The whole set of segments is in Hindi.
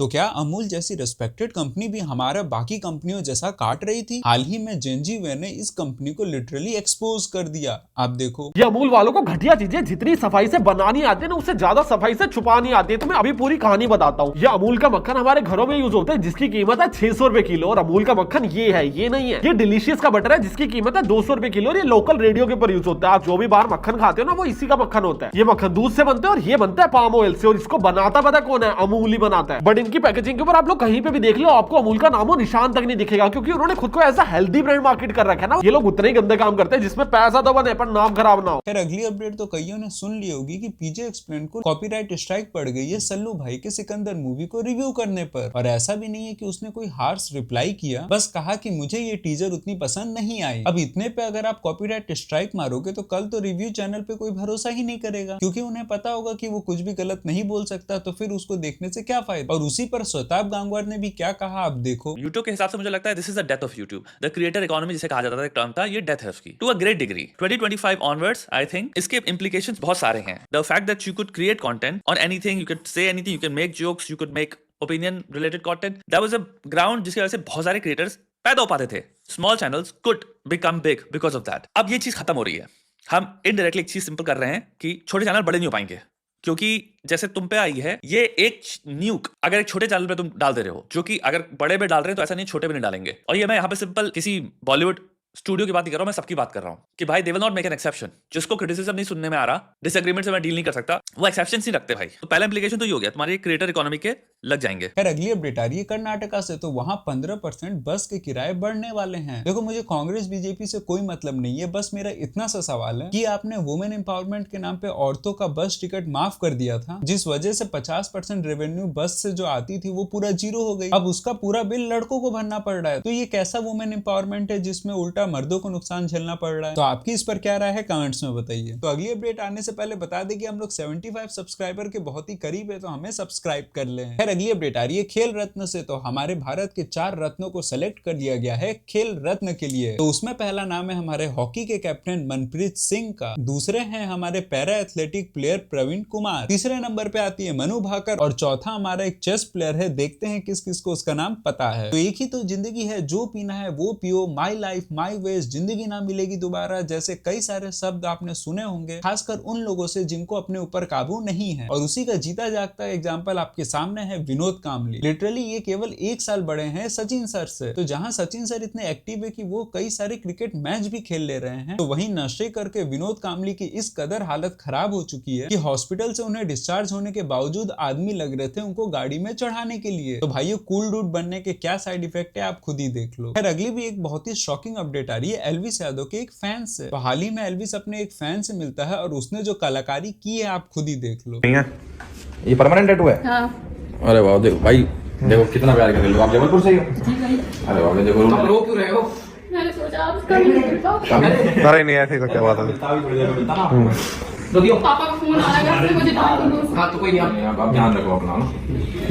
तो क्या अमूल जैसी रिस्पेक्टेड कंपनी भी हमारा बाकी कंपनियों जैसा काट रही थी? हाल ही में जेनजीवेयर ने इस कंपनी को लिटरली एक्सपोज कर दिया। आप देखो, ये अमूल वालों को घटिया चीजें जितनी सफाई से बनानी आती है ना, उससे ज्यादा सफाई से छुपानी आती है। तो मैं अभी पूरी कहानी बताता हूँ। ये अमूल का मक्खन हमारे घरों में यूज होता है, जिसकी कीमत है 600 रुपए किलो। और अमूल का मक्खन ये है, ये नहीं है। ये डिलीशियस का बटर है, जिसकी कीमत है 200 रुपए किलो। और ये लोकल रेडियो के ऊपर यूज होता है। आप जो भी बाहर मक्खन खाते हो ना, वो इसी का मक्खन होता है। ये मक्खन दूध से बनता है और ये बनता है पाम ऑयल से। और इसको बनाता पता कौन है? अमूल ही बनाता है। बट इनकी पैकेजिंग के ऊपर आप लोग कहीं पे भी देख लो, आपको अमूल का नामो निशान तक नहीं दिखेगा, क्योंकि उन्होंने खुद को ऐसा हेल्दी ब्रांड मार्केट कर रखा है ना। ये लोग उतने ही गंदे काम करते हैं जिसमें पैसा तो बने पर नाम खराब ना हो। खैर अगली अपडेट तो कईयों ने सुन ली होगी कि पीजे एक्सप्लेन को कॉपीराइट स्ट्राइक पड़ गई है सल्लू भाई के सिकंदर मूवी को रिव्यू करने पर। और ऐसा भी नहीं है कि उसने कोई हार्श रिप्लाई किया, बस कहा कि मुझे ये टीजर उतनी पसंद नहीं आई। अब इतने पे अगर आप कॉपीराइट स्ट्राइक मारोगे तो कल तो रिव्यू चैनल पे कोई भरोसा ही नहीं करेगा, क्योंकि उन्हें पता होगा कि वो कुछ भी गलत नहीं बोल सकता, तो फिर उसको देखने से क्या फायदा। और उसी पर स्वताप गांगवार ने भी क्या कहा, आप देखो। यूट्यूब के हिसाब से मुझे लगता है this is the death of YouTube. The creator economy जिसे कहा जाता था, एक टर्म था, ये डेथ है उसकी to a great degree. 2025 onwards I think इसके इंप्लीकेशंस बहुत सारे हैं। The fact that you could create content on anything, you can say anything, you can make jokes, you could make opinion related content, that was a ground जिसकी वजह से बहुत सारे क्रिएटर्स पैदा हो पाते थे। Small channels could become big because of that. अब ये चीज खत्म हो रही है। हम इनडायरेक्टली एक चीज सिंपल कर रहे हैं कि छोटे चैनल बड़े नहीं हो पाएंगे, क्योंकि जैसे तुम पे आई है ये एक न्यूक, अगर एक छोटे चैनल पे तुम डाल दे रहे हो, जो कि अगर बड़े पे डाल रहे हैं तो ऐसा नहीं छोटे पे नहीं डालेंगे। और ये मैं यहाँ पे सिंपल किसी बॉलीवुड स्टूडियो की बात नहीं कर रहा हूं, मैं सबकी बात कर रहा हूं कि भाई they will not make an exception. जिसको क्रिटिसिज्म नहीं सुनने में आ रहा, डिसएग्रीमेंट से मैं डील नहीं कर सकता, वो एक्सेप्शन नहीं रखते भाई। तो पहला इंप्लीकेशन तो ये हो गया, तुम्हारी क्रिएटर इकोनॉमी के लग जाएंगे। खैर अगली अपडेट आ रही है कर्नाटका से, तो वहां 15% बस के किराए बढ़ने वाले हैं। देखो, मुझे कांग्रेस बीजेपी से कोई मतलब नहीं है, बस मेरा इतना सा सवाल है कि आपने वुमेन एम्पावरमेंट के नाम पे औरतों का बस टिकट माफ कर दिया था, जिस वजह से 50% रेवेन्यू बस से जो आती थी वो पूरा जीरो हो गई। अब उसका पूरा बिल लड़कों को भरना पड़ रहा है। तो ये कैसा वुमेन एम्पावरमेंट है जिसमें उल्टा मर्दों को नुकसान झेलना पड़ रहा है? तो आपकी इस पर क्या राय है, कमेंट्स में बताइए। तो अगली अपडेट आने से पहले बता दें कि हम लोग 75 सब्सक्राइबर के बहुत ही करीब है, तो हमें सब्सक्राइब कर लें। खैर अगली अपडेट आ रही है खेल रत्न से, तो हमारे भारत के 4 रत्नों को सेलेक्ट कर लिया गया है खेल रत्न के लिए। तो उसमें पहला नाम है हमारे हॉकी के कैप्टन मनप्रीत सिंह का, दूसरे हैं हमारे para athletic player Praveen Kumar, तीसरे नंबर पे आती है मनु भाकर, और चौथा हमारा एक चेस प्लेयर है। देखते हैं किस किस को उसका नाम पता है। तो एक ही तो जिंदगी है, जो पीना है वो पियो, माई लाइफ माई वेज, जिंदगी ना मिलेगी दोबारा, जैसे कई सारे शब्द आपने सुने होंगे, खासकर उन लोगों से जिनको अपने ऊपर काबू नहीं है। और उसी का जीता जागता एग्जाम्पल आपके सामने है विनोद कांबली। लिटरली ये केवल 1 साल बड़े हैं सचिन सर से। तो जहां सचिन सर इतने एक्टिव है कि वो कई सारे क्रिकेट मैच भी खेल ले रहे हैं, तो वहीं नशे करके विनोद कांबली की इस कदर हालत खराब हो चुकी है कि हॉस्पिटल से उन्हें डिस्चार्ज होने के बावजूद आदमी लग रहे थे उनको गाड़ी में चढ़ाने के लिए। तो भाइयों, कूल डूड बनने के क्या साइड इफेक्ट है आप खुद ही देख लो। खैर अगली भी एक बहुत ही शॉकिंग अपडेट आ रही है एल्विस यादव के एक फैन से। तो हाल ही में एल्विस अपने एक फैन से मिलता है और उसने जो कलाकारी की है आप खुद ही देख लो। ये परमानेंट टैटू है? हाँ। अरे वाह, देखो भाई, देखो कितना प्यार कर लो। आप जबलपुर से ही हो? अरे वाह, देखो आप रो क्यों रहे हो? मैंने सोचा आप अरे नहीं ऐसे क्या बात है। तो दियो पापा का फोन आ रहा है, मुझे डाल दो। हां तो कोई नहीं, आप ध्यान रखो अपना ना।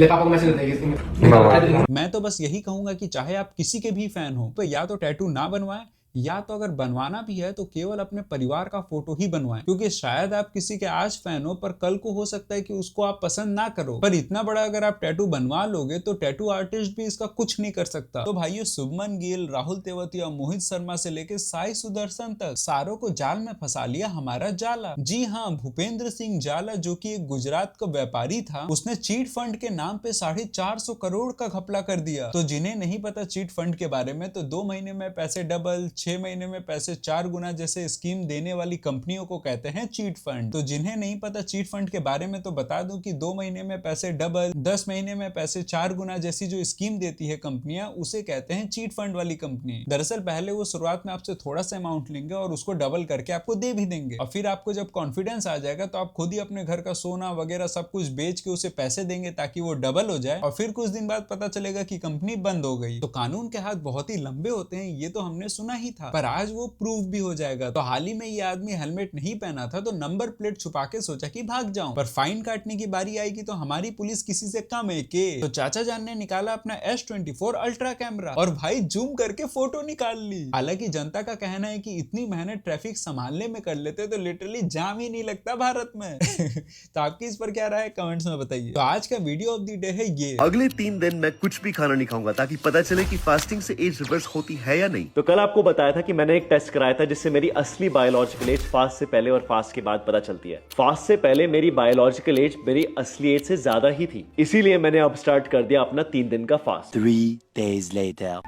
ले पापा को मैसेज देंगे इसमें। मैं तो बस यही कहूंगा कि चाहे आप किसी के भी फैन हो, तो या तो टैटू ना बनवाएं, या तो अगर बनवाना भी है तो केवल अपने परिवार का फोटो ही बनवाएं, क्योंकि शायद आप किसी के आज फैन हो पर कल को हो सकता है कि उसको आप पसंद ना करो। पर इतना बड़ा अगर आप टैटू बनवा लोगे तो टैटू आर्टिस्ट भी इसका कुछ नहीं कर सकता। तो भाइयों, शुभमन गिल, राहुल तेवतिया, मोहित शर्मा से लेकर साई सुदर्शन तक सारों को जाल में फंसा लिया हमारा जाला। जी हाँ, भूपेंद्र सिंह जाला, जो कि एक गुजरात का व्यापारी था, उसने चीट फंड के नाम पे 450 करोड़ का घपला कर दिया। तो जिन्हें नहीं पता चीट फंड के बारे में, तो 2 महीने में पैसे डबल, 6 महीने में पैसे 4 गुना जैसे स्कीम देने वाली कंपनियों को कहते हैं चीट फंड। तो जिन्हें नहीं पता चीट फंड के बारे में, तो बता दूं कि 2 महीने में पैसे डबल, 10 महीने में पैसे 4 गुना जैसी जो स्कीम देती है कंपनियां, उसे कहते हैं चीट फंड वाली कंपनी। दरअसल पहले वो शुरुआत में आपसे थोड़ा सा अमाउंट लेंगे और उसको डबल करके आपको दे भी देंगे, और फिर आपको जब कॉन्फिडेंस आ जाएगा तो आप खुद ही अपने घर का सोना वगैरह सब कुछ बेच के उसे पैसे देंगे ताकि वो डबल हो जाए, और फिर कुछ दिन बाद पता चलेगा कि कंपनी बंद हो गई। तो कानून के हाथ बहुत ही लंबे होते हैं, ये तो हमने सुना ही ही था, पर आज वो प्रूफ भी हो जाएगा। तो हाल ही में ये आदमी हेलमेट नहीं पहना था तो नंबर प्लेट छुपा के सोचा कि भाग जाऊं, पर फाइन काटने की बारी आएगी तो हमारी पुलिस किसी से कम है के। तो चाचा जान ने निकाला अपना S24 अल्ट्रा कैमरा और भाई जूम करके फोटो निकाल ली। हालांकि जनता का कहना है कि इतनी मेहनत ट्रैफिक संभालने में कर लेते तो लिटरली जाम ही नहीं लगता भारत में। तो आपकी इस पर क्या राय है कमेंट्स में बताइए। तो आज का वीडियो ऑफ द डे है ये। अगले 3 दिन मैं कुछ भी खाना नहीं खाऊंगा ताकि पता चले कि फास्टिंग से एज रिवर्स होती है या नहीं। तो कल आपको बताया था कि मैंने एक टेस्ट कराया था जिससे मेरी असली बायोलॉजिकल एज फास्ट से पहले और फास्ट के बाद पता चलती है। फास्ट से पहले मेरी बायोलॉजिकल एज मेरी असली एज से ज्यादा ही थी, इसीलिए मैंने अब स्टार्ट कर दिया अपना 3 दिन का फास्ट। 3 days later.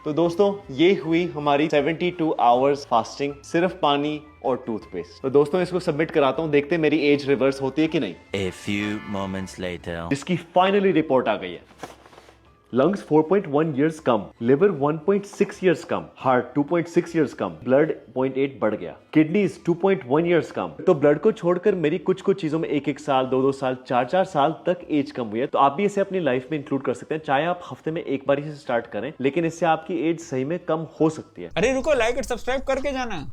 तो दोस्तों ये हुई हमारी 72 आवर्स फास्टिंग, सिर्फ पानी और टूथपेस्ट। तो दोस्तों इसको सबमिट कराता हूँ, देखते हैं मेरी एज रिवर्स होती है कि नहीं। A few moments later. जिसकी फाइनली रिपोर्ट आ गई है। लंग्स 4.1 इयर्स कम, लिवर 1.6 इयर्स कम, हार्ट 2.6 इयर्स कम, ब्लड 0.8 बढ़ गया, किडनीज 2.1 इयर्स कम। तो ब्लड को छोड़कर मेरी कुछ चीजों में 1-1 साल, 2-2 साल, 4-4 साल तक एज कम हुई है। तो आप भी इसे अपनी लाइफ में इंक्लूड कर सकते हैं, चाहे आप हफ्ते में एक बार ही से स्टार्ट करें, लेकिन इससे आपकी एज सही में कम हो सकती है। अरे रुको, लाइक और सब्सक्राइब करके जाना।